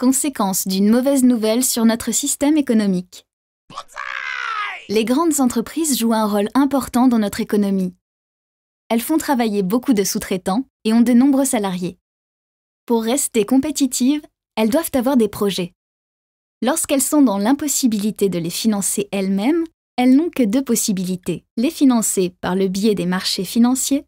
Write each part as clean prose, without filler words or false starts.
Conséquence d'une mauvaise nouvelle sur notre système économique. Les grandes entreprises jouent un rôle important dans notre économie. Elles font travailler beaucoup de sous-traitants et ont de nombreux salariés. Pour rester compétitives, elles doivent avoir des projets. Lorsqu'elles sont dans l'impossibilité de les financer elles-mêmes, elles n'ont que deux possibilités, les financer par le biais des marchés financiers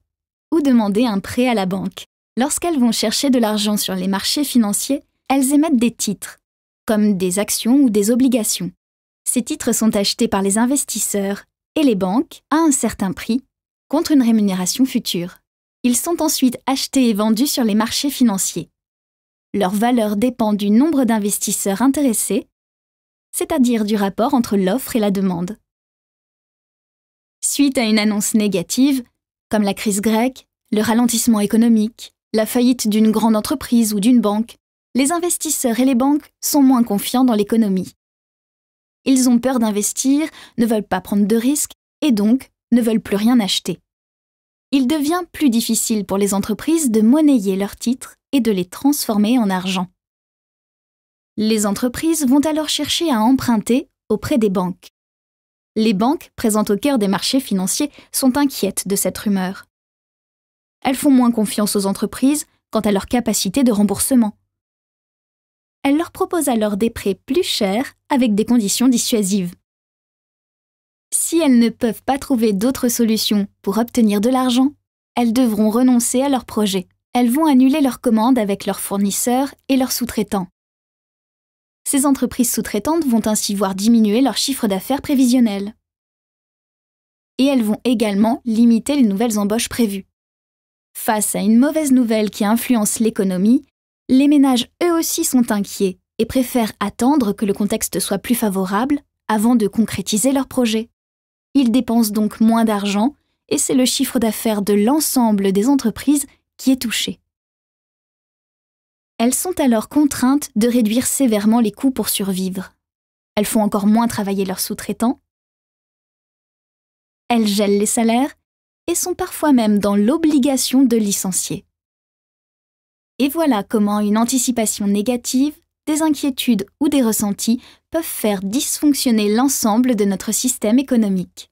ou demander un prêt à la banque. Lorsqu'elles vont chercher de l'argent sur les marchés financiers, elles émettent des titres, comme des actions ou des obligations. Ces titres sont achetés par les investisseurs et les banques à un certain prix, contre une rémunération future. Ils sont ensuite achetés et vendus sur les marchés financiers. Leur valeur dépend du nombre d'investisseurs intéressés, c'est-à-dire du rapport entre l'offre et la demande. Suite à une annonce négative, comme la crise grecque, le ralentissement économique, la faillite d'une grande entreprise ou d'une banque, les investisseurs et les banques sont moins confiants dans l'économie. Ils ont peur d'investir, ne veulent pas prendre de risques et donc ne veulent plus rien acheter. Il devient plus difficile pour les entreprises de monnayer leurs titres et de les transformer en argent. Les entreprises vont alors chercher à emprunter auprès des banques. Les banques, présentes au cœur des marchés financiers, sont inquiètes de cette rumeur. Elles font moins confiance aux entreprises quant à leur capacité de remboursement. Elles leur proposent alors des prêts plus chers avec des conditions dissuasives. Si elles ne peuvent pas trouver d'autres solutions pour obtenir de l'argent, elles devront renoncer à leur projet. Elles vont annuler leurs commandes avec leurs fournisseurs et leurs sous-traitants. Ces entreprises sous-traitantes vont ainsi voir diminuer leur chiffre d'affaires prévisionnel. Et elles vont également limiter les nouvelles embauches prévues. Face à une mauvaise nouvelle qui influence l'économie, les ménages eux aussi sont inquiets et préfèrent attendre que le contexte soit plus favorable avant de concrétiser leur projet. Ils dépensent donc moins d'argent et c'est le chiffre d'affaires de l'ensemble des entreprises qui est touché. Elles sont alors contraintes de réduire sévèrement les coûts pour survivre. Elles font encore moins travailler leurs sous-traitants. Elles gèlent les salaires et sont parfois même dans l'obligation de licencier. Et voilà comment une anticipation négative, des inquiétudes ou des ressentis peuvent faire dysfonctionner l'ensemble de notre système économique.